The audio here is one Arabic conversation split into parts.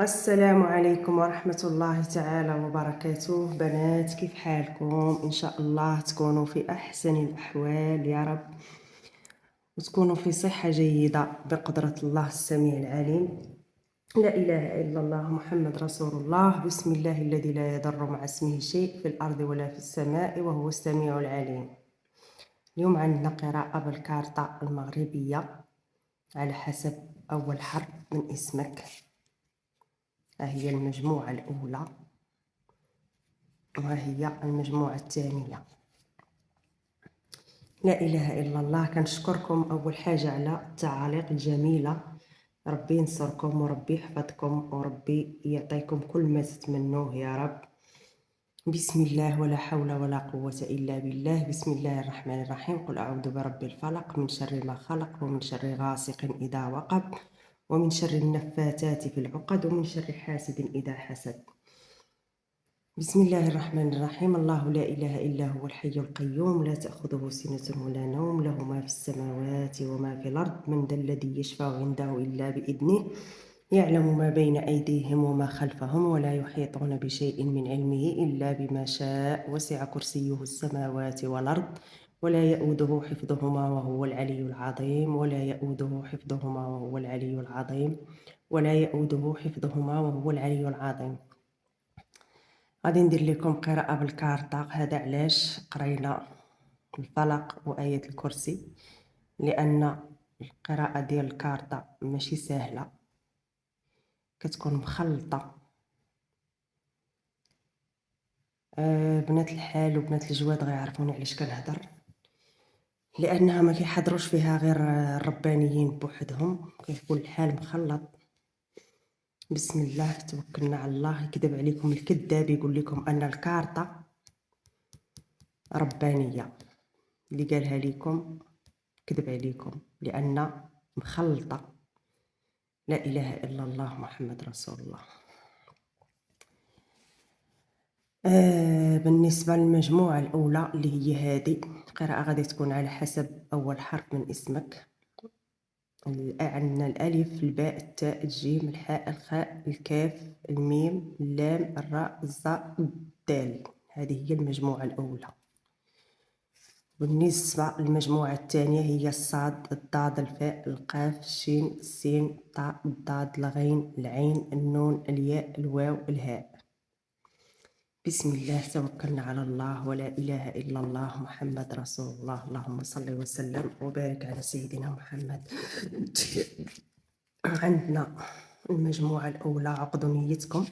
السلام عليكم ورحمة الله تعالى وبركاته. بنات، كيف حالكم؟ إن شاء الله تكونوا في أحسن الأحوال يا رب، وتكونوا في صحة جيدة بقدرة الله السميع العليم. لا إله إلا الله محمد رسول الله. بسم الله الذي لا يضر مع اسمه شيء في الأرض ولا في السماء وهو السميع العليم. اليوم عندنا قراءة بالكارطة المغربية على حسب أول حرف من اسمك. هي المجموعة الأولى وهي المجموعة الثانية. لا إله إلا الله. كنشكركم أول حاجة على التعاليق الجميلة. ربي ينصركم وربي يحفظكم وربي يعطيكم كل ما تتمنوه يا رب. بسم الله ولا حول ولا قوة إلا بالله. بسم الله الرحمن الرحيم. قل أعوذ برب الفلق من شر ما خلق ومن شر غاسق إذا وقب ومن شر النفاثات في العقد ومن شر حاسد إذا حسد. بسم الله الرحمن الرحيم. الله لا إله إلا هو الحي القيوم لا تأخذه سنة ولا نوم له ما في السماوات وما في الأرض من ذا الذي يشفع عنده إلا بإذنه يعلم ما بين أيديهم وما خلفهم ولا يحيطون بشيء من علمه إلا بما شاء وسع كرسيه السماوات والأرض ولا يؤوده حفظهما وهو العلي العظيم ولا يؤوده حفظهما وهو العلي العظيم ولا يؤوده حفظهما وهو العلي العظيم. غادي ندير لكم قراءة بالكارطة. هذا علاش قرينا الفلق وآية الكرسي، لأن القراءة ديال الكارطة ماشي سهلة، كتكون مخلطة. بنات الحال وبنات الجواد غيعرفوني علاش كنهضر، لأنها ما كيحضروش فيها غير الربانيين بوحدهم، كيكون الحال مخلط. بسم الله توكلنا على الله. يكذب عليكم الكذاب يقول لكم أن الكارطة ربانية، اللي قالها لكم كذب عليكم لأن مخلطة. لا إله إلا الله محمد رسول الله. بالنسبة للمجموعة الأولى اللي هي هذه القراءة غادي تكون على حسب أول حرف من اسمك. عندنا الألف، الباء، التاء، الجيم، الحاء، الخاء، الكاف، الميم، اللام، الراء، الظاء، الدال. هذه هي المجموعة الأولى. بالنسبة للمجموعة الثانية هي الصاد، الضاد، الفاء، القاف، الشين، السين، الطاء، الضاد، الغين، العين، النون، الياء، الواو، الهاء. بسم الله توكلنا على الله ولا إله إلا الله محمد رسول الله. اللهم صل وسلم وبارك على سيدنا محمد. عندنا المجموعة الأولى. عقدوا نيتكم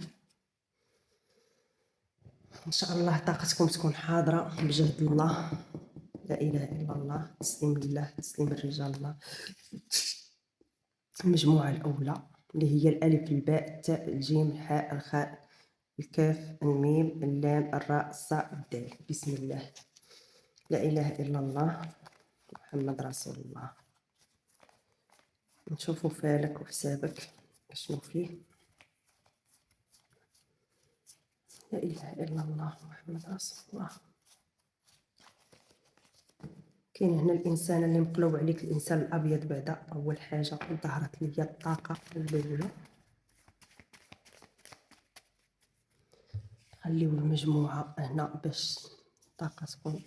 إن شاء الله، طاقتكم تكون حاضرة بجهد الله. لا إله إلا الله. تسليم لله، تسليم الرجال الله. المجموعة الأولى اللي هي الألف، الباء، التاء، الجيم، الحاء، الخاء، الكاف، الميم، اللام، الراء، الصاء، الدال. بسم الله. لا إله إلا الله محمد رسول الله. نشوفوا فالك وحسابك شنو فيه. لا إله إلا الله محمد رسول الله. كاين هنا الانسان اللي مقلوب عليك، الانسان الابيض. بعدا اول حاجه ظهرت لي الطاقه الاولى. خليو المجموعه هنا باش الطاقه تكون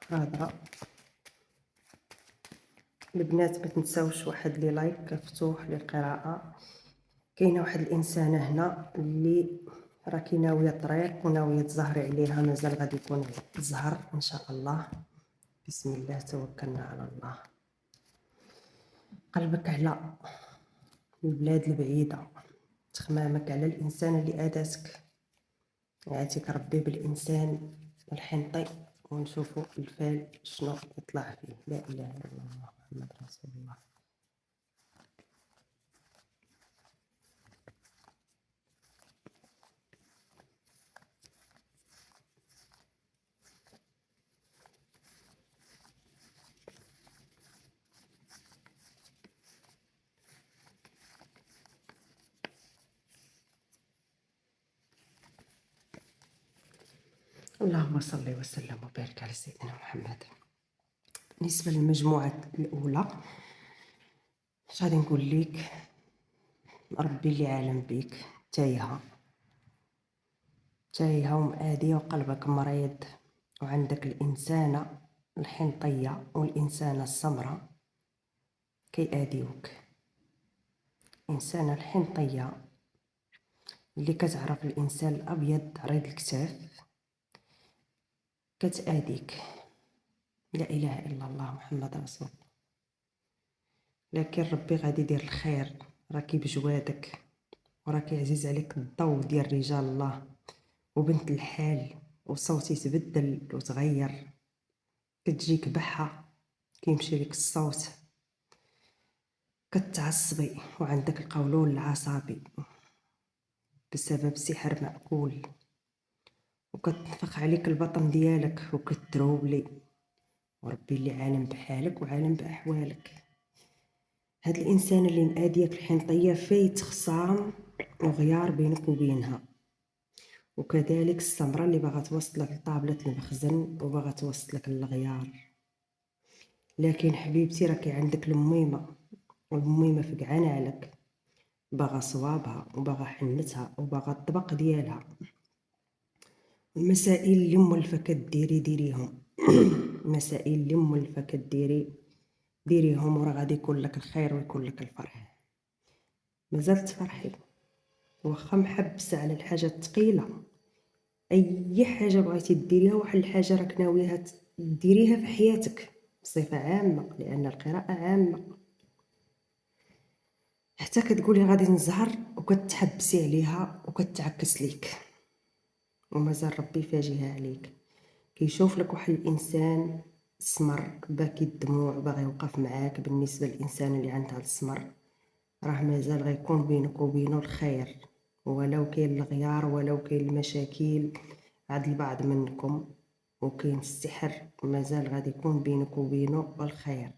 حاضره. البنات ما تنساوش واحد لي لايك مفتوح للقراءه. كاينه واحد الانسانه هنا اللي راكي ناويه طريق وناويه تزهري عليها، مازال غادي يكون الزهر ان شاء الله. بسم الله توكلنا على الله. قلبك على البلاد البعيده، تخمامك على الانسان اللي اذاتك. يعطيك ربي بالانسان الحنطي ونشوفوا الفال شنو يطلع فيه. لا اله الا الله محمد رسول الله. اللهم صل وسلم وبارك على سيدنا محمد. بالنسبه للمجموعه الاولى اش غادي نقول لك؟ ربي اللي عالم بيك تايهة تايهة ومآدية وقلبك مريض، وعندك الإنسانة الحنطية والإنسانة السمراء كيأديوك. الإنسانة الحنطية اللي كتعرف الإنسان الأبيض عريض الكتاف كتأديك، لا إله إلا الله محمد رسول الله. لكن ربي غادي يدير الخير، راكي بجوادك وراكي عزيز عليك الضوء ديال رجال الله وبنت الحال، وصوتي تبدل وتغير، كتجيك بحة كيمشي لك الصوت، كتعصبي وعندك القولون العصبي بسبب سحر مأكول، وكتنفخ عليك البطن ديالك وكتروبلي، وربي اللي عالم بحالك وعالم بأحوالك. هاد الانسان اللي ماديك الحنطيه فايت خصام وغيار بينك وبينها، وكذلك السمره اللي باغا توصلك لطابله المخزن وباغا توصلك للغيار. لكن حبيبتي راكي عندك الميمه، والميمه فقعانه عليك، باغا صوابها وباغا حنتها وباغا الطبق ديالها. المسائل اللي مولفه كديري ديريهم المسائل اللي مولفه كديري ديريهم، وراه غادي يكون لك الخير ويكون لك الفرح. مازال تفرحي واخا محبسه على الحاجه الثقيله. اي حاجه بغيتي ديريها، واحد الحاجه راك ناويها ديريها في حياتك بصفه عامه، لان القراءه عامه، حتى كتقولي غادي نزهر وكتحبسي عليها وكتعكس ليك، ومازال ربي فاجيها عليك. كيشوف لك واحد الانسان سمر باكي الدموع باغي يوقف معاك. بالنسبه للانسان اللي عندها السمر راه مازال غيكون بينك وبينه الخير، ولو كاين الغيار ولو كاين المشاكل عند البعض منكم وكاين السحر، مازال غادي يكون بينك وبينه الخير.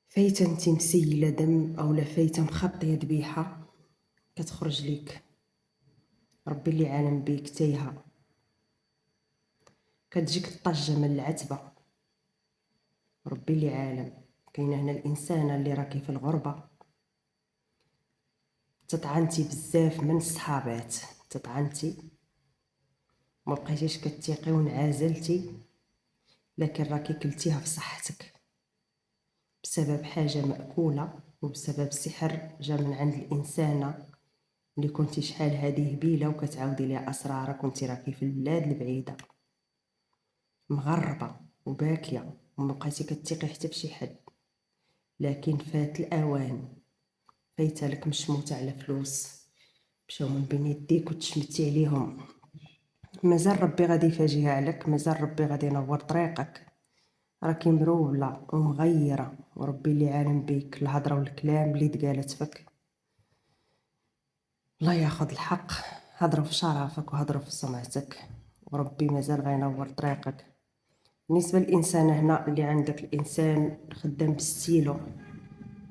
فايته انت مسيله دم اولا فايته مخطيه ذبيحه كتخرج ليك، ربي اللي عالم بيك تايهه، كتجيك الطجه من العتبه، ربي اللي عالم. كاينه هنا الانسانه اللي راكي في الغربه، تطعنتي بزاف من الصحابات، تطعنتي ما بقيتيش كتيقي وانعزلتي، لكن راكي كلتيها في صحتك بسبب حاجه ماكوله وبسبب سحر جا من عند الانسانه اللي كنتي شحال هذه هبيله وكتعاودي ليها اسرارك وانتي راكي في البلاد البعيده مغربه وباكيه وما بقيتي كتيقي حتى في شي حد. لكن فات الاوان، فايته لك مشموته على فلوس مشاو من بين يديك وتشمتي عليهم. مازال ربي غادي يفاجئها عليك، مازال ربي غادي ينور طريقك، راكي مروبله ومغيره، وربي اللي عالم بيك. الهضره والكلام اللي تقالت فيك الله ياخذ الحق، هضروا في شرفك وهضروا في سمعتك، وربي مازال غينور طريقك. بالنسبه للانسان هنا اللي عندك الانسان خدام بالستيلو،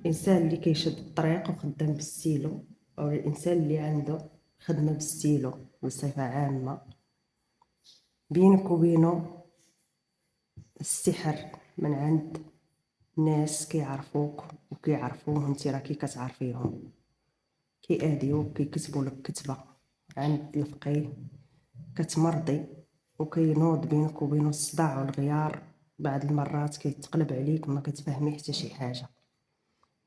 الانسان اللي كيشد الطريق وخدام بالستيلو، او الانسان اللي عنده خدمه بالستيلو بصفه عامه، بينك وبينه السحر من عند ناس كيعرفوك وكيعرفوه انت راكي كتعرفيهم، كيأديوك كيكتبوا لك كتبه عند الفقيه كتمرضي، وكينوض بينك وبينه الصداع والغيار. بعض المرات كيتقلب عليك ما كتفهمي حتى شي حاجه.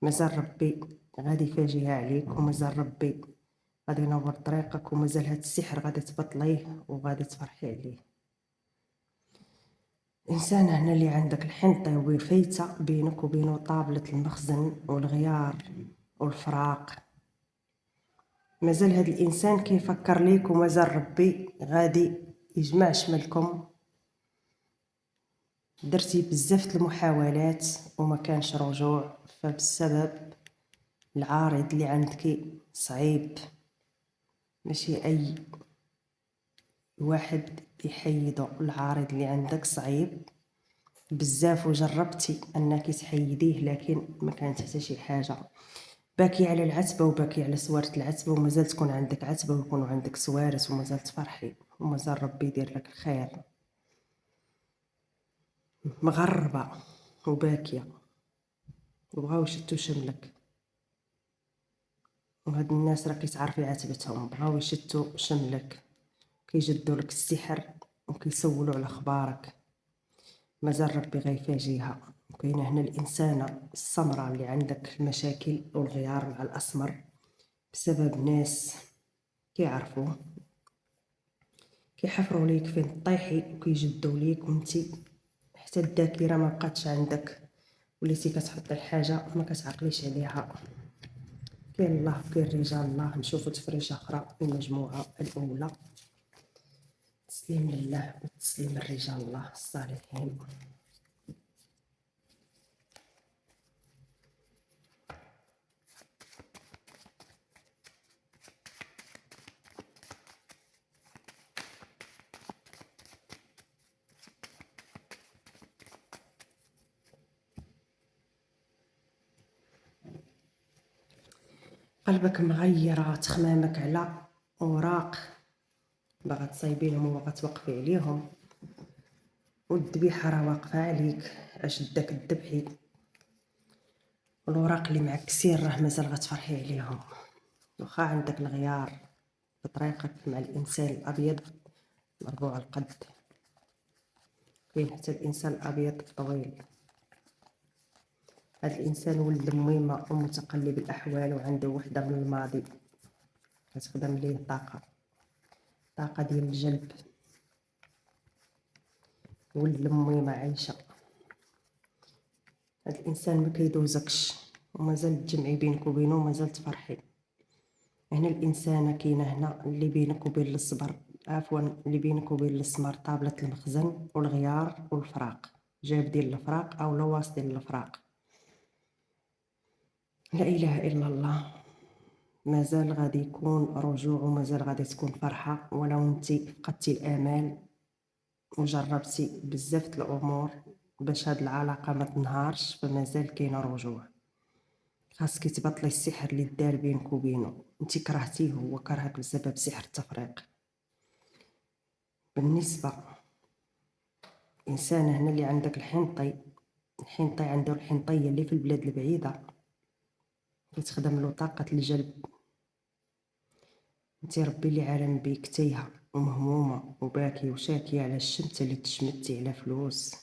مازال ربي غادي يفاجئها عليك، ومازال ربي غادي ينور طريقك، ومازال هاد السحر غادي تبطليه وغادي تفرحي عليه. إنسان هنا اللي عندك الحنطة وفايتة بينك وبينه طابلة المخزن والغيار والفراق، مازال هاد الإنسان كيفكر ليك، ومازال ربي غادي يجمع شملكم. درتي بزاف المحاولات وما كانش رجوع، فبسبب العارض اللي عندك صعيب، ماشي أي واحد يحيدو. العارض اللي عندك صعيب بزاف وجربتي انك تحيديه لكن ما كانت حتى شي حاجه. باكي على العتبه وباكي على سواره العتبه، ومازال تكون عندك عتبه ويكونوا عندك سوارس، ومازال تفرحي ومازال ربي يدير لك الخير. مغربه وباكيه وبغاو يشتو شملك، وهاد الناس راه كيتعرفي عاتبتهم، بغاو يشتو شملك، كيجدوا لك السحر وكيسولوا على اخبارك. مازال ربي غيفاجيها. وكاينه هنا الانسانه السمراء اللي عندك المشاكل والغيار مع الاسمر بسبب ناس كيعرفوا، كيحفروا ليك فين طيحي وكيجدوا ليك، وانتي حتى الذاكره ما بقاتش عندك، وليتي كتحطي الحاجه ما كتعقليش عليها. كاين الله وكاين رجال الله. نشوفوا تفريجه اخرى المجموعه الاولى. تسليم لله وتسليم الرجال الله الصالحين. قلبك مغيرة، تخمامك على اوراق باغا تصايبينهم وباغا توقفي عليهم، والذبيحه راه واقفه عليك. اش داك الذبحي، والوراق اللي معكسين راه مازال غتفرحي عليهم. واخا عندك الغيار في طريقك مع الانسان الابيض مربوع القد، كاين حتى الانسان الابيض الطويل. هذا الانسان ولد ميمه ومتقلب الاحوال، وعنده وحده من الماضي كتخدم ليه طاقه ديال الجلب. ولد ميمه عايشه. هذا الانسان ما كيدوزكش، ومازال تجمعي بينك وبينه ومازال تفرحي. هنا الانسانه كاينه هنا اللي بينك وبين الصبر، عفوا اللي بينك وبين السمر طابله المخزن والغيار والفراق، جاب ديال الفراق او لواص ديال الفراق. لا اله الا الله. مازال غادي يكون رجوع، ومازال غادي تكون فرحه. ولو انتي فقدتي الامال وجربتي بزاف د الامور باش هاد العلاقه ما تنهارش، فمازال كاينه رجوع. خاصك تبطلي السحر اللي دار بينك وبينه. انت كرهتيه هو كرهك بسبب سحر التفريق. بالنسبه انسان هنا اللي عندك الحنطي عنده الحنطيه اللي في البلاد البعيده كتخدم له طاقه الجلب. انت ربي اللي عالم بيك تايهه ومهمومه وباكي وشاكيه على الشمته اللي تشمتي على فلوس،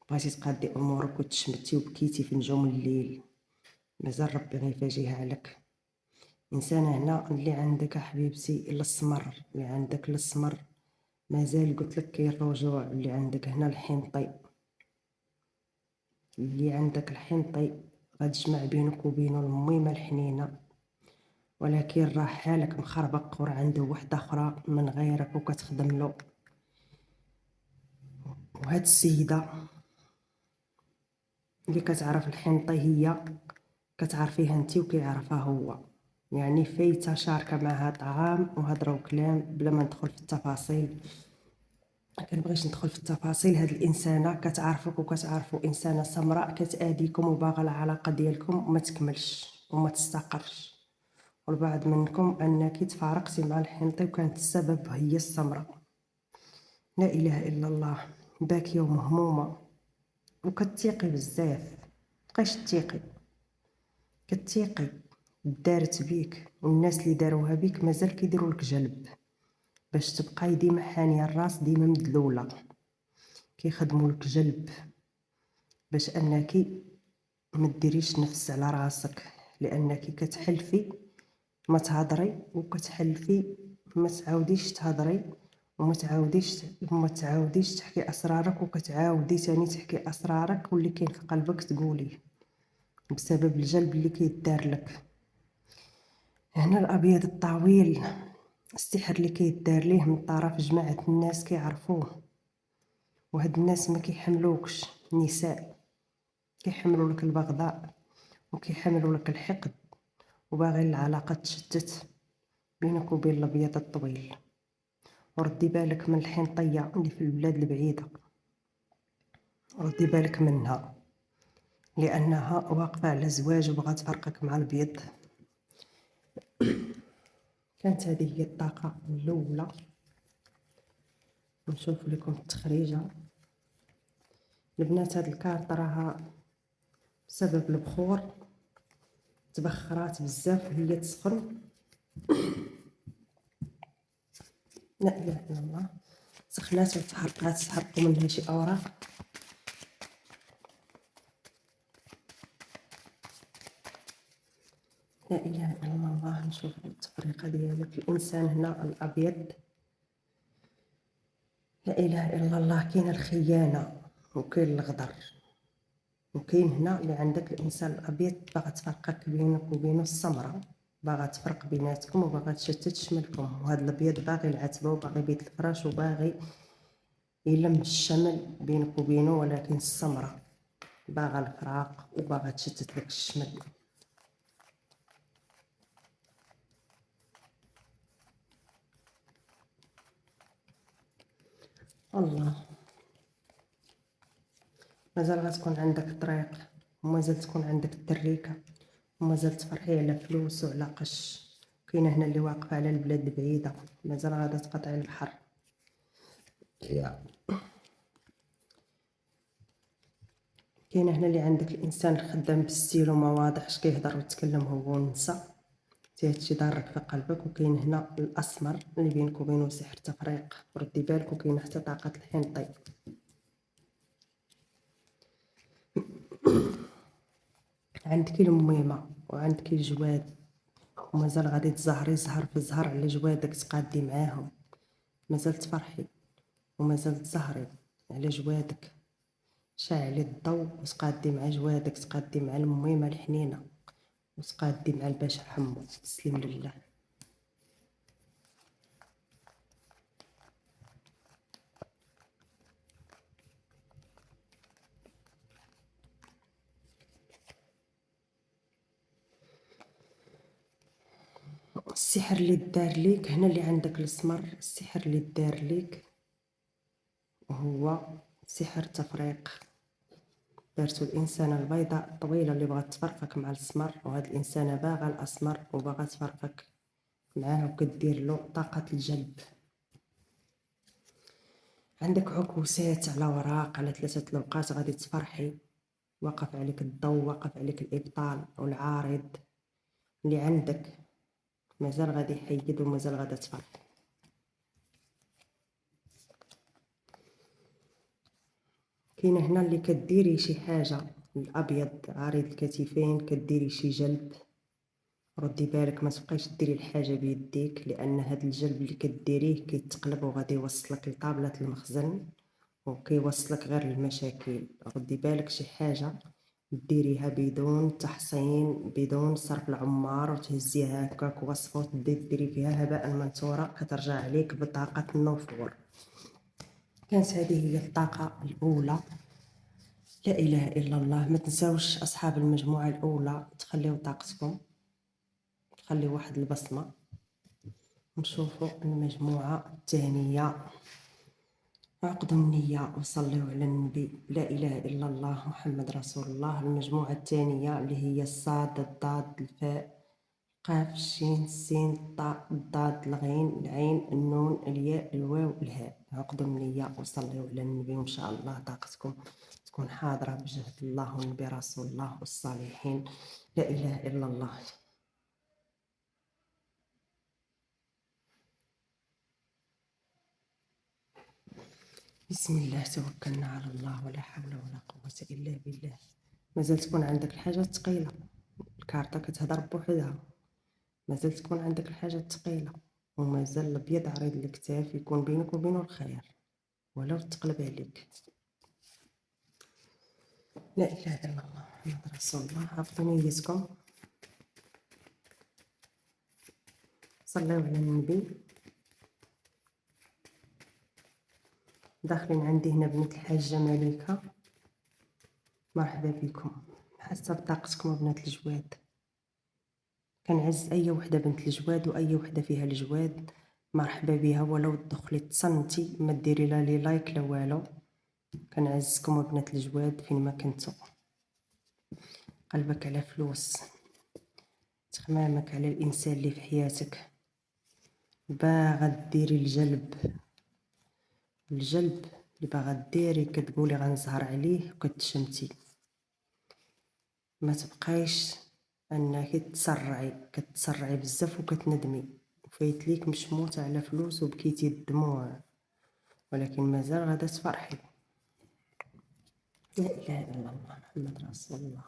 بغيتي تقادي امورك وتشمتي وبكيتي في نجوم الليل. مازال ربي غيفاجيها لك. انسانه هنا اللي عندك حبيبتي الاسمر، اللي عندك الاسمر مازال قلت لك كاين الرجوع. اللي عندك هنا الحنطي، اللي عندك الحنطي غتجمع بينك وبينه الميمه الحنينه، ولكن راه حالك مخربق وراه عنده وحده اخرى من غيرك وكتخدم له. وهاد السيده اللي كتعرف الحنطي هي كتعرفيها انت وكيعرفها هو، يعني فايته شاركه معها طعام وهضروا كلام بلا ما ندخل في التفاصيل. كنبغيش ندخل في التفاصيل. هاد الانسانه كتعرفك وكتعرفوا انسانه سمراء كتاديكم وباغا العلاقه ديالكم ما تكملش وما تستقرش، والبعض منكم انك تفارقتي مع الحنطي وكانت السبب هي السمراء. لا اله الا الله. باكيه ومهمومه وكتيقي بزاف. مابقايش تيقي، كتيقي دارت بيك، والناس اللي داروها بيك مازال كيديروا لك جلب باش تبقاي ديما حانيه الراس، ديما مدلوله، كيخدموا لك جلب باش انك ما ديريش نفس على راسك، لانك كتحلفي ما تهضري وكتحلفي ما تعاوديش تهضري وما تعاوديش تحكي اسرارك، وكتعاودي تاني تحكي اسرارك واللي كاين في قلبك تقوليه بسبب الجلب اللي كيدار لك. هنا الابيض الطويل، السحر اللي كيدار ليه من طرف جماعه الناس كيعرفوه، وهاد الناس ما كيحملوكش نساء، كيحملوا لك البغضاء وكيحملوا لك الحقد، وباغي العلاقه تشتت بينك وبين الابيض الطويل. وردي بالك من الحنطيه اللي في البلاد البعيده، ردي بالك منها لانها واقفه على زواج وبغات تفرقك مع البيض. كانت هذه هي الطاقه الاولى. نشوف لكم التخريجه البنات. هاد الكارت راها بسبب البخور تبخرات بزاف وهي تسخن. لا اله الا الله، سخنات وتحرقات، تحرقوا منها شي اوراق. لا اله الا الله. نشوف التفريقه ديال الانسان هنا الابيض. لا اله الا الله. كاين الخيانه وكاين الغدر، وكاين هنا اللي عندك الانسان الابيض باغا تفرقك بينك وبينه السمره، باغا تفرق بيناتكم وباغا تشتت شملكم. وهذا الابيض باغي العتبه وباغي بيت الفراش وباغي يلم الشمل بينك وبينه، ولكن السمره باغا الفراق وباغا تشتت لك الشمل. الله. مازال غتكون عندك طريق، ومازال تكون عندك التريكه، ومازال تفرحي على فلوس وعلى قش. كاينه هنا اللي واقفه على البلاد بعيده، مازال غادا تقطعي البحر. كاينه هنا اللي عندك الانسان الخدام بالستيلو ما واضحش، كيهضر ويتكلم هو نسى، هادشي ضارك في قلبك. وكاين هنا الاسمر اللي بينك وبينه سحر تفريق، ردي بالك. وكاين حتى طاقه الحنطي. عندك الميمه وعندك الجواد، ومازال غادي تزهري زهر في زهر على جوادك تقادي معاهم. مازال تفرحي ومازال تزهري على جوادك، شاعلي الضو وتقادي مع جوادك، تقادي مع الميمه الحنينه، وتقادي مع الباشا حمو. تسلم لله. السحر اللي دار ليك هنا اللي عندك الاسمر، السحر اللي دار ليك هو سحر تفريق. دارتو الانسانه البيضاء الطويله اللي بغات تفرقك مع الاسمر، وهاد الانسانه باغا الاسمر وباغا تفرقك معاه، وكدير له طاقه الجلب. عندك عكوسات على وراق، على 3 الأوقات غادي تفرحي. وقف عليك الضو، وقف عليك الابطال والعارض اللي عندك، مازال غادي يحيد ومازال غادا تفرح. كاينه هنا اللي كديري شي حاجه الابيض عريض الكتفين، كديري شي جلب. ردي بالك ما تبقايش ديري الحاجه بيديك، لان هاد الجلب اللي كديريه كيتقلب وغادي يوصلك لطابله المخزن وكيوصلك غير المشاكل. ردي بالك شي حاجه ديريها بدون تحصين، بدون صرف العمار، وتهزيها هكاك وصفه وتبداي ديري فيها هباء منثورا، كترجع عليك بطاقه النفور. كانت هذه هي الطاقه الاولى. لا اله الا الله. ما تنساوش اصحاب المجموعه الاولى تخليو طاقتكم، تخليو واحد البصمه. نشوفوا المجموعه الثانيه. عقدوا النية وصلوا على النبي. لا إله إلا الله محمد رسول الله. المجموعة الثانية اللي هي الصاد، الضاد، الفاء، قاف، الشين، السين، الطاء، الضاد، الغين، العين، النون، الياء، الواو، الهاء. عقدوا النية وصلوا على النبي، وإن شاء الله طاقتكم تكون حاضرة بجهد الله والنبي رسول الله والصالحين. لا إله إلا الله. بسم الله توكلنا على الله، ولا حول ولا قوة إلا بالله. مازال تكون عندك الحاجة الثقيلة، الكارطة كتهضر بوحدها. مازال تكون عندك الحاجة الثقيلة، ومازال الأبيض عريض الكتاف، يكون بينك وبينه الخير ولو تقلب عليك. لا إله إلا الله محمد رسول الله. عرفتوا نيتكم، صليو على النبي. داخلين عندي هنا بنت الحاجة مليكة، مرحبا بكم. حاسة بطاقتكم بنات الجواد. كنعز اي وحده بنت الجواد واي وحده فيها الجواد، مرحبا بها. ولو تدخلي تصنتي ما ديري لا لي لايك لا والو. كنعزكم بنات الجواد فين ما كنتو. قلبك على فلوس، تخمامك على الانسان اللي في حياتك، باغا ديري الجلب. الجلب اللي باغا ديري كتقولي غنزهر عليه وكتشمتي. ما تبقايش انك كتسرعي بزاف وكتندمي، وفايت ليك مشموت على فلوس وبكيتي الدموع، ولكن مازال غادا تفرحي. لا اله الا الله محمد رسول الله.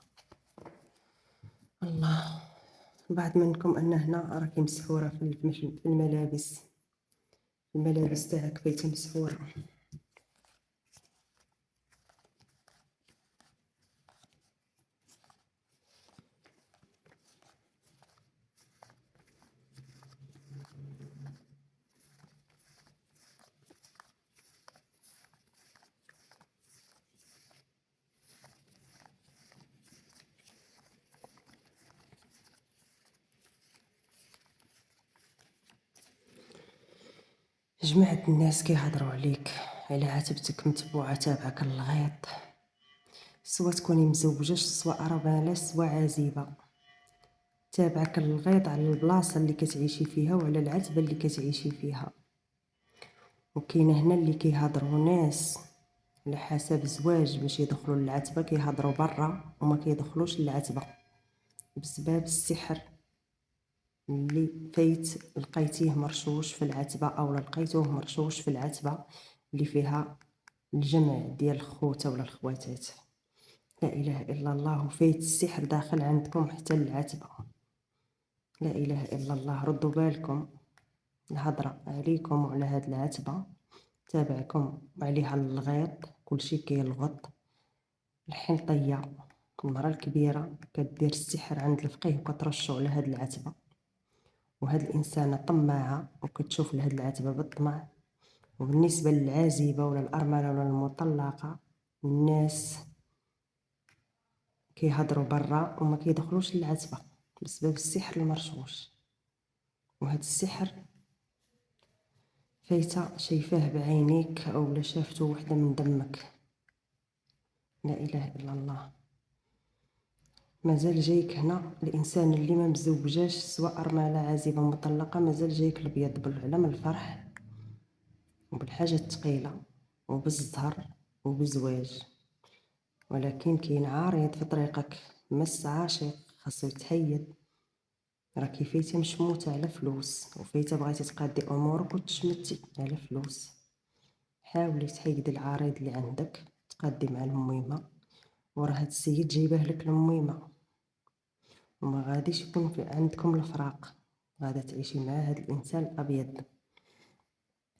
الله. بعض منكم ان هنا راكي مسحوره في الملابس، الملابس تاعك فايته مسحوره. جماعة الناس كيهضروا عليك، على عاتبتك متبوعة تابعك الغيط، سوا تكوني مزوجة سوا أرملة سوا عازبة، تابعك الغيط على البلاصة اللي كتعيشي فيها وعلى العتبة اللي كتعيشي فيها. وكاين هنا اللي كيهضروا ناس على حسب الزواج باش يدخلوا للعتبة كيهضروا برا وما كيدخلوش للعتبة بسبب السحر اللي فايت لقيتيه مرشوش في العتبة او لقيتوه مرشوش في العتبة اللي فيها الجمع ديال الخوت ولا الخواتات. لا اله الا الله. وفايت السحر داخل عندكم حتى العتبة. لا اله الا الله. ردوا بالكم، الهضره عليكم وعلى هاد العتبة تابعكم وعليها الغيط، كلشي كيلغط. الحنطية المرأة الكبيرة كدير السحر عند الفقيه وكترشو على هاد العتبة، وهاد الانسانه طماعه وكتشوف لهاد العتبه بالطمع. وبالنسبه للعازبه ولا الارمله ولا المطلقه، الناس كيهضروا برا وما كيدخلوش للعتبه بسبب السحر المرشوش. وهاد السحر فايته شايفاه بعينيك اولا شافتو وحده من دمك. لا اله الا الله. مازال جايك هنا الانسان اللي ما مزوجاش سواء ارمله عازبه مطلقه، مازال جايك الابيض بالعلم الفرح وبالحاجه الثقيله وبالزهر وبزواج. ولكن كاين عارض في طريقك، مس عاشق خاصو يتحيد. راكي فايته مشموته على فلوس وفايته بغيتي تقادي امورك وتشمتي على فلوس. حاولي تحيدي العريض اللي عندك تقادي مع الميمه، وراه هاد السيد جايبه لك الميمه وما غاديش يكون في عندكم الفراق، غادا تعيشي مع هاد الانسان الابيض.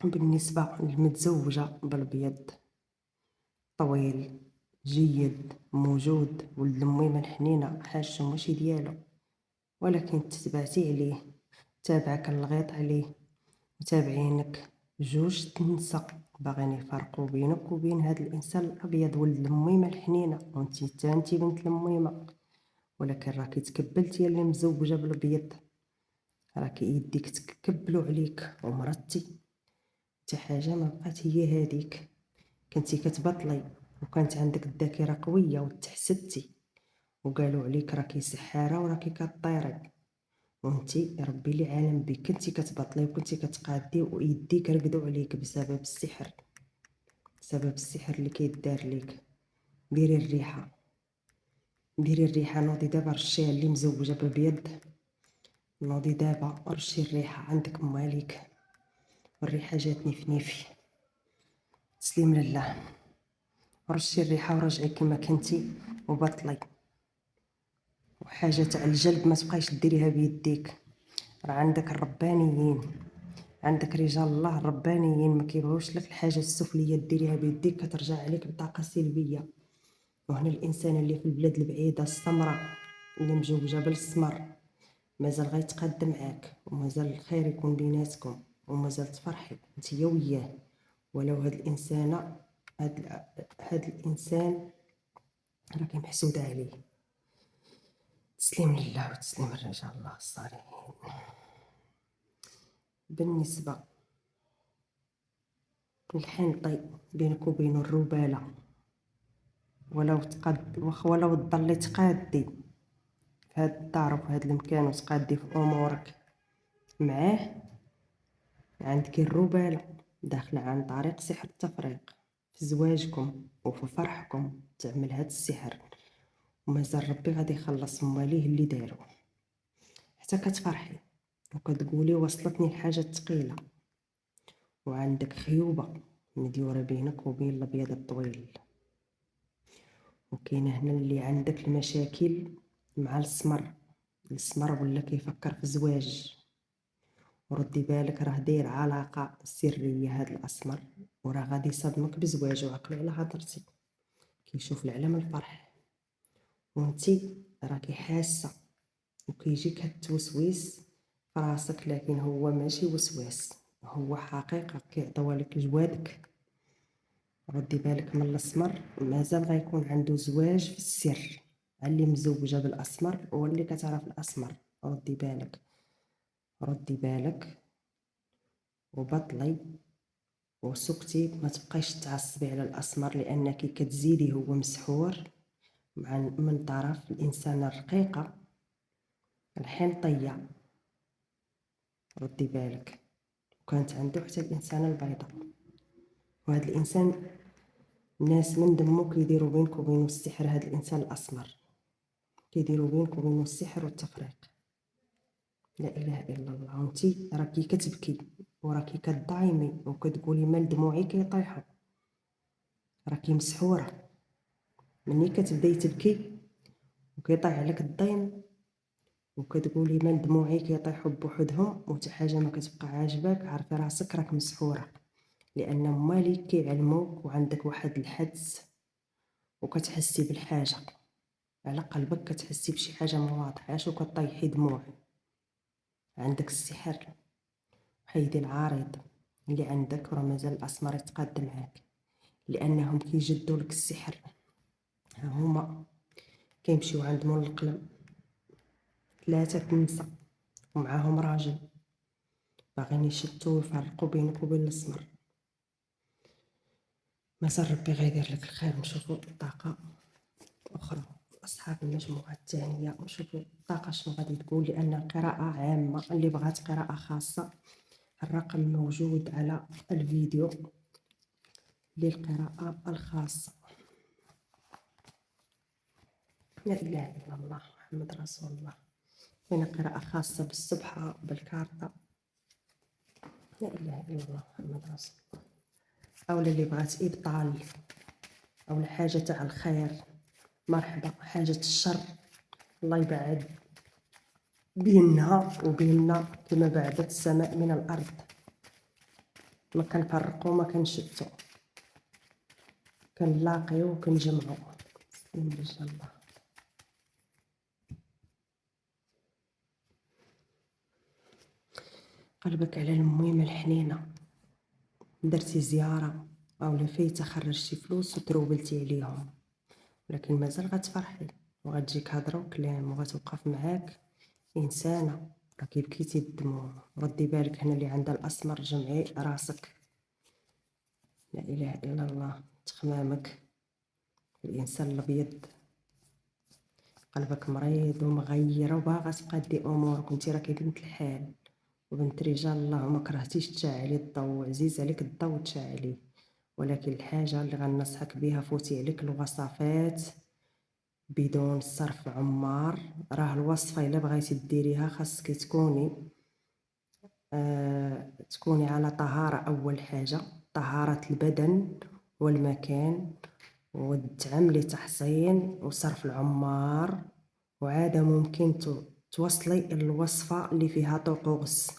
بالنسبه للمتزوجه بالابيض طويل جيد موجود ولد الميمه الحنينه حاجته ماشي ديالو، ولكن تتبعتي عليه، تابعك الغيط عليه وتابعينك جوج تنسى باغيين يفرقوا بينك وبين هذا الانسان الابيض ولد الميمه الحنينه، وانت انت بنت الميمه، ولكن راكي تكبلتي اللي مزوجه بالابيض، راكي يديك تكبلوا عليك ومرتي حتى حاجه ما بقات هي هذيك. كنتي كتبطلي وكانت عندك الذاكره قويه وتحسدتي وقالوا عليك راكي سحاره وراكي كطيري، وانتي ربي اللي عالم بك كنتي كتبطلي وكنتي كتقادي ويديك رقدوا عليك بسبب السحر، بسبب السحر اللي كيدار ليك. ديري الريحه، ديري الريحه، نوضي دابا رشيها اللي مزوجه بالبيض، نوضي دابا رشي الريحه عندك مالك. الريحه جاتني في نيفي، تسليم لله. رشي الريحه ورجعي كما كنتي وبطلي. وحاجه تاع الجلب ما تبقايش ديريها بيديك، راه عندك الربانيين، عندك رجال الله الربانيين ما كيبغيوش لك الحاجه السفليه ديريها بيديك كترجع عليك بطاقه سلبيه. وهنا الانسان اللي في البلاد البعيده السمراء اللي مجوجه بالسمر مازال غيتقاد معاك، ومازال الخير يكون بيناتكم، ومازال تفرحي نتيا وياه. ولو هاد الانسانه هاد الانسان راكي محسوده عليه. تسليم لله وتسليم الرجال الله الصالحين. بالنسبه الحنطي بينك وبين الرباله، ولو تضلي تقادي في هاد الدار وفي هاد المكان وتقادي في امورك معاه، عندك الرباله داخله عن طريق سحر التفريق في زواجكم وفي فرحكم، تعمل هاد السحر ومازال ربي غادي يخلص مواليه اللي دارو. حتى كتفرحي وكتقولي وصلتني الحاجه الثقيله، وعندك خيوبه مديوره بينك وبين الابيض الطويل. وكاين هنا اللي عندك المشاكل مع السمر ولا كيفكر في الزواج. وردي بالك راه داير علاقه سريه هاد الاسمر، وراه غادي يصدمك بزواج، وعقلو على هضرتي، كيشوف العلم الفرح. وانتي راكي حاسه وكيجيك هاد التوسويس في راسك، لكن هو ماشي وسواس، هو حقيقه كيعطيوها لك جوادك. ردي بالك من الاسمر، مازال غيكون عنده زواج في السر. اللي مزوجه بالاسمر واللي كتعرف الاسمر، ردي بالك، ردي بالك وبطلي وسكتي. ما تبقايش تعصبي على الاسمر، لانك كتزيدي هو مسحور من طرف الانسانه الرقيقه الحنطيه. ردي بالك، وكانت عنده حتى الانسانه البيضاء. وهذا الانسان الناس من دمو كيديروا بينك وبينه السحر. هذا الانسان الاسمر كيديروا بينك وبينه السحر والتفريق. لا اله الا الله. وانتي راكي كتبكي وراكي كتضايمي وكتقولي مال دموعي كيطيحوا، راكي مسحوره. مني كتبداي تبكي وكيطيح عليك الضيم وكتقولي مال دموعي كيطيحوا بوحدهم وتا حاجه ما كتبقى عاجباك، عارفه راسك راك مسحوره. لان مالك كيعلموك وعندك واحد الحدس وكتحسي بالحاجه على قلبك، كتحسي بشي حاجه ما واضحاش وكطيحي دموع. عندك السحر. حيدي العارض اللي عندك، وراه مازال الاسمر يتقاد معاك، لانهم كيجدوا لك السحر. ها هما كيمشيو عند مول القلم 3 نساء ومعاهم راجل، باغيين يشتو ويفرقوا بينك وبين الاسمر. مازال ربي غيدير لك الخير. نشوفوا طاقه اخرى اصحاب المجموعه الثانيه، نشوفوا الطاقه شنو غادي تقول، لان القراءه عامه. اللي بغات قراءه خاصه الرقم موجود على الفيديو للقراءه الخاصه. لا اله الا الله محمد رسول الله. هنا قراءه خاصه بالسبحه بالكارطه. لا اله الا الله محمد رسول الله. اولا اللي بغات ابطال او حاجه تاع الخير، مرحبا. حاجه الشر الله يبعد بينها وبيننا كما بعدت السماء من الارض. ما كنفرقوا ما كنشتوا، كنلاقيو وكنجمعوا. بسم الله. قلبك على المهمه الحنينه، درتي زياره او لفيت خرجتي فلوس وتروبلتي عليهم، ولكن مازال غتفرحي وغتجيك هضره وكلام وغتوقف معاك انسانه. راكي بكيتي الدموع. ردي بالك هنا اللي عندها الاسمر، جمعي راسك. لا اله الا الله. تخمامك الانسان الابيض، قلبك مريض ومغيره وباغا تقادي امورك. انت راكي بنت الحال وبنت رجال الله، وما كرهتيش تشعلي الضوء. عزيز عليك الضوء تشعليه، ولكن الحاجه اللي غنصحك بها فوتي عليك الوصفات بدون صرف عمار. راه الوصفه الا بغيتي ديريها خاصك تكوني على طهاره. اول حاجه طهاره البدن والمكان، وتعملي تحصين وصرف العمار. وعاده ممكن توصلي الوصفه اللي فيها طقوس،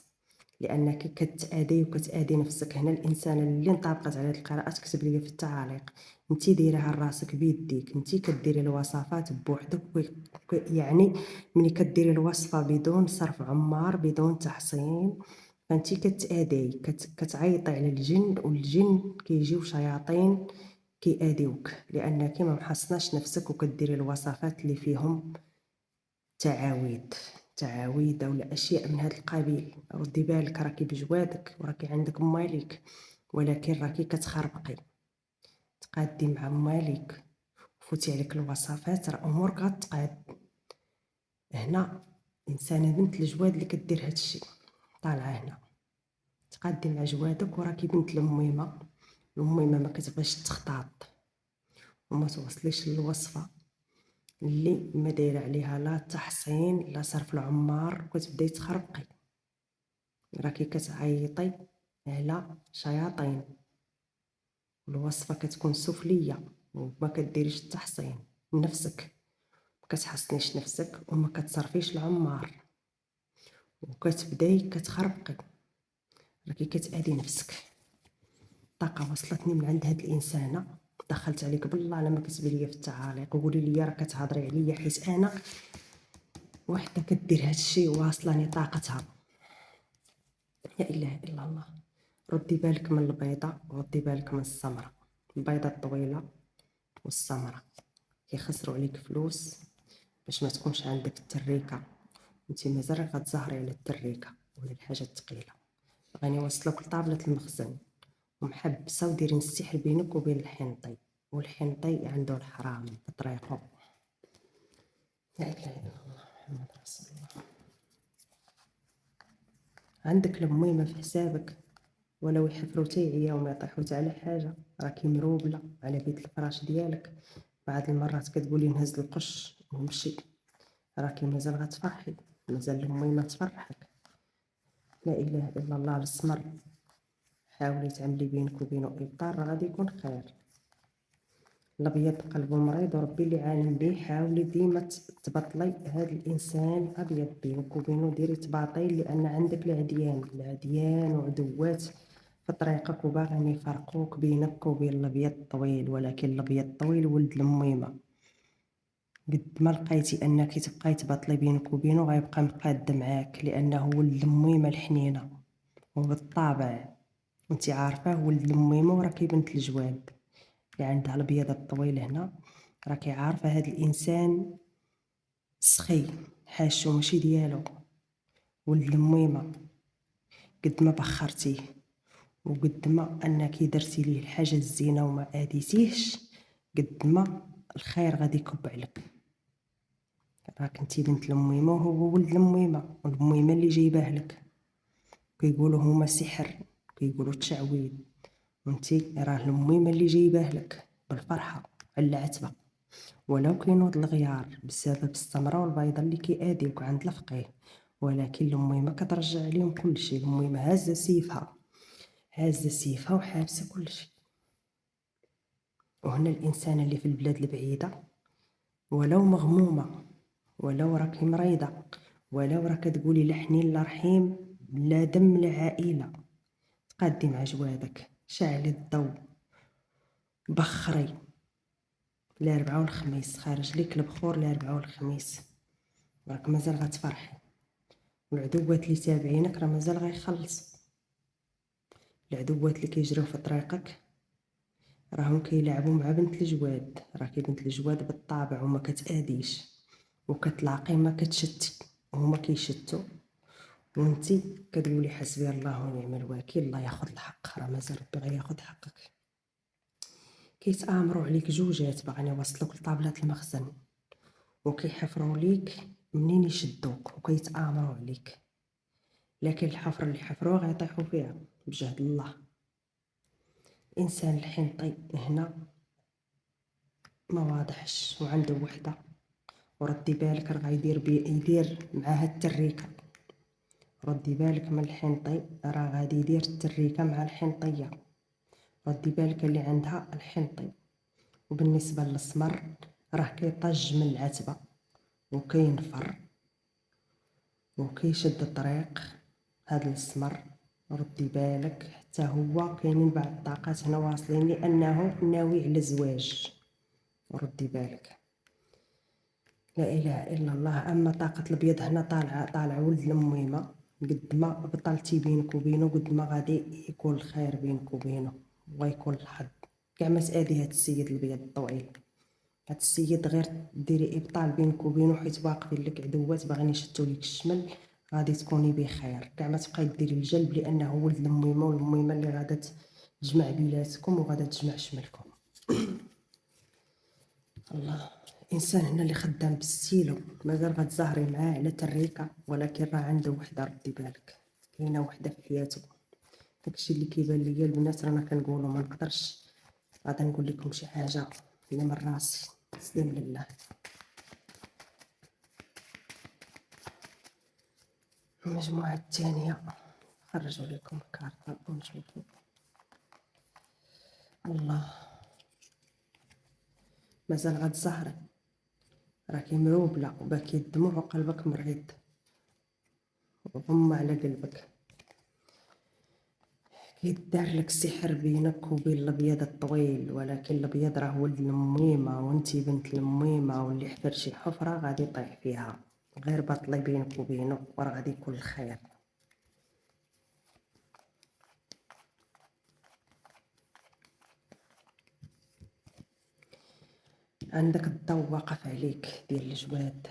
لانك كتادي وكتادي نفسك. هنا الانسان اللي انطبقت على هذه القراءه تكتب لي في التعاليق. انت ديريها لراسك بيديك، انت كديري الوصفات بوحدك. يعني ملي كديري الوصفه بدون صرف عمار بدون تحصين، فانت كتادي كتعيطي على الجن، والجن كيجيو شياطين كياديوك، لانك ما محصناش نفسك وكديري الوصفات اللي فيهم تعاويد ولا اشياء من هذا القبيل. ردي بالك راكي بجوادك وراكي عندك مالك، ولكن راكي كتخربقي تقادي مع مالك. فوتي عليك الوصفات راه امورك غتقاد. هنا انسانه بنت الجواد اللي كدير هذا الشيء طالعه هنا تقادي مع جوادك، وراكي بنت المهمه. المهمه ما كتبغيش تختاط وما توصليش للوصفه اللي ما دايره عليها لا تحصين لا صرف العمار، وكتبداي تخربقي، راكي كتعيطي على شياطين. الوصفه كتكون سفليه وما كديريش التحصين نفسك، ما كتحصنيش نفسك وما كتصرفيش العمار، وكتبداي كتخربقي، راكي كتأذي نفسك. الطاقه وصلتني من عند هاد الانسانه، دخلت عليك بالله على ما كتبي ليا في التعاليق، وقولي لي راه كتهضري عليا حيت انا وحده كدير هادشي واصلاني طاقتها. لا اله الا الله. ردي بالك من البيضه وردي بالك من السمره. البيضه الطويله والسمره كيخسروا عليك فلوس باش ما تكونش عندك التريكه، انت مازال غتزهري على التريكه ولا الحاجه الثقيله. غادي نوصلوك لطابله المخزن ومحبسه وديرين السحر بينك وبين الحنطي، والحنطي عنده الحرام بطريقه. لا اله الا الله محمد رسول الله. عندك الميمه في حسابك، ولو يحفروا تيعيا وما يطيحوا على حاجه، راكي مروبله على بيت الفراش ديالك. بعض المرات كتقولي نهز القش ونمشي، راكي مازال غتفرحي، مازال الميمه تفرحك. لا اله الا الله. السمر حاولي تعملي بينك وبينه ابطال، راه غادي يكون خير. الابيض قلبه مريض وربي اللي عالم به. حاولي ديما تبطلي هذا الانسان ابيض بينك وبينه، ديري تباطيل، لان عندك العديان وعدوات في طريقك وباغيين يفرقوك بينك وبين الابيض الطويل. ولكن الابيض الطويل ولد الميمه، قد ما لقيتي انك تبقاي تبطلي بينك وبينه غيبقى مقاد معاك، لانه ولد الميمه الحنينه وبالطبع وانت عارفاه ولد الميمه. وراكي بنت الجواد اللي عندها الابيض الطويل هنا، راكي عارفه هذا الانسان سخي حاشو ماشي ديالو. ولد الميمه قد ما بخرتيه وقد ما انك درتي ليه الحاجه الزينه وما اذيتيهش، قد ما الخير غادي يكب عليك. راك انتي بنت الميمه وهو ولد الميمه، والميمه اللي جايباه لك. كيقولوا هما سحر، كيقولوا تشعويد، وانتي راه الميمه اللي جايباه لك بالفرحه على العتبه. ولو كينوض الغيار بسبب السمره والبيضه اللي كيأذيوك عند الفقيه، ولكن الميمه كترجع عليهم كلشي. الميمه هازه سيفها وحابسه كلشي. وهنا الانسانه اللي في البلاد البعيده، ولو مغمومه، ولو راكي مريضه، ولو راك تقولي لا حنين لا رحيم لا دم لا عائله، تقادي مع جوادك، شعلي الضو، بخري الاربعاء والخميس، خارج ليك البخور الاربعاء والخميس، راك مازال غتفرحي. والعدوات اللي تابعينك راه مازال غيخلصوا. العدوات اللي كيجريو في طريقك راهم كيلعبوا مع بنت الجواد. راكي بنت الجواد بالطبع وما كتأذيش، وكتلاقي ما كتشتي وهما كيشتوا، وانتي كتقولي حسبي الله ونعم الوكيل. الله ياخذ الحق، راه مازال ربي غياخذ حقك. كيتآمروا عليك جوجات باغيين يوصلوك لطابلة المخزن، وكيحفروا ليك منين يشدوك وكيتآمروا عليك. لكن الحفر اللي حفروه غيطيحوا فيها بجهد الله. الانسان الحنطي هنا ما واضحش وعنده وحده، وردي بالك راه يدير معاها التريكه. ردي بالك من الحنطي، راه غادي يدير التريكه مع الحنطيه. ردي بالك اللي عندها الحنطي. وبالنسبه للسمر راه كيطج من العتبه وكينفر وكيشد الطريق. هذا السمر ردي بالك حتى هو كاينين بعض الطاقات هنا واصلين لي انه ناوي على الزواج، ردي بالك. لا اله الا الله. اما طاقه الابيض هنا طالعه ولد الميمه، قد ما بطلتي بينك وبينه قد ما غادي يكون الخير بينك وبينه ويكون الحظ. كاع ما تاذي هاد السيد الابيض الطويل، هاد السيد غير ديري ابطال بينك وبينه، حيت واقفين لك عدوات باغيين يشتو ليك الشمل، غادي تكوني بخير. كاع ما تبقاي ديري الجلب، لانه ولد الميمه والميمه اللي غادا تجمع بيناتكم وغادا تجمع شملكم. الله. انسان هنا اللي خدام بالستيلو، مازال غتزهري معاه على تريكه، ولكن راه عنده وحده. ردي بالك كاينه وحده في حياته. داكشي اللي كيبان ليا البنات رانا كنقولوا ما نقدرش. غادا نقول لكم شي حاجه اللي من راسي. تسلم لله. المجموعة الثانية خرجوا لكم كارطة ونشوفوا. الله، مازال غتزهري، راكي مروبلة وباكي الدموع وقلبك مريض، وغم على قلبك. كيدار لك السحر بينك وبين الابيض الطويل، ولكن الابيض راه ولد الميمه وانتي بنت الميمه، واللي حفر شي حفره غادي يطيح فيها. غير باطلي بينك وبينه وراه غادي يكون الخير. عندك الضوء واقف عليك ديال الجواد،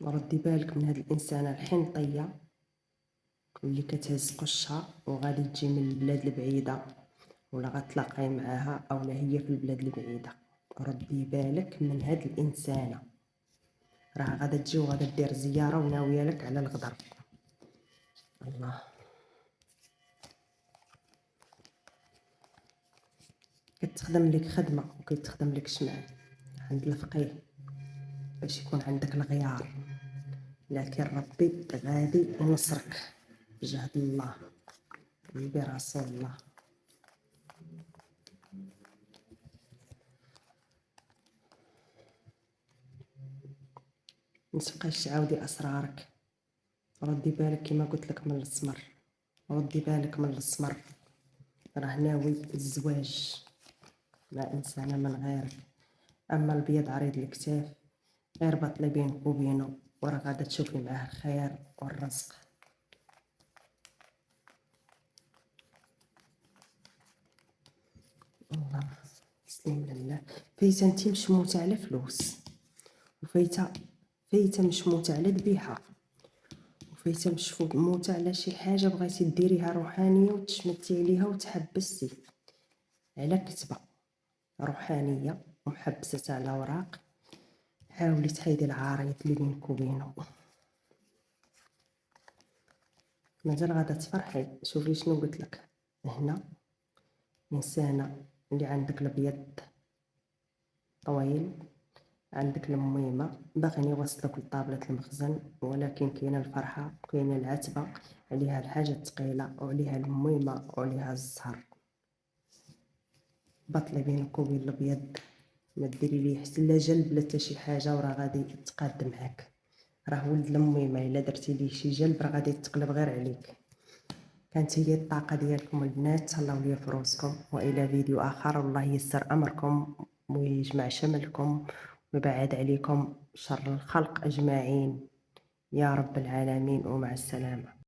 وردي بالك من هاد الانسانه الحنطيه اللي كتهز قشها وغادي تجي من البلاد البعيده، ولا غتلاقاي معاها اولا هي في البلاد البعيده. ردي بالك من هاد الانسانه، راه غادا تجي وغادا دير زياره وناويه لك على الغدر. الله، كتخدم لك خدمه وكيتخدم لك شمع عند الفقيه باش يكون عندك الغيار، لكن ربي غادي ينصرك بجهد الله برسول الله. متبقايش تعاودي اسرارك، ردي بالك كما قلت لك من السمر، ردي بالك من السمر، راه ناوي الزواج مع انسانه من غيرك. اما البيض عريض الكتاف، غير باطلي بينك وبينه وراه غادا تشوفي معاه الخير والرزق. الله، تسليم لله. فايته انت مشموته على فلوس، وفايته مشموته على ذبيحه، وفايته مشموته على شي حاجه بغيتي ديريها روحانيه وتشمتي عليها وتحبستي على كتبه روحانيه ومحبسه على اوراق. حاولي تحيدي العارض اللي بينك وبينه، مازال غادا تفرحي. شوفي شنو قلت لك هنا، انسانه اللي عندك الابيض طويل، عندك الميمه، باغيين يوصلوك لطابله المخزن، ولكن كاينه الفرحه وكاينه العتبه، عليها الحاجه الثقيله وعليها الميمه وعليها الزهر. بطلي بينك وبين الابيض، ما ديري ليه حتى لا جلب لا حتى شي حاجه، وراه غادي يتقاد معاك. راه ولد الميمه، الا درتي ليه شي جلب راه غادي يتقلب غير عليك. كانت هي الطاقه ديالكم البنات، تهلاو ليا في روسكم، والى فيديو اخر، والله يسر امركم ويجمع شملكم ويبعد عليكم شر الخلق اجمعين يا رب العالمين، ومع السلامه.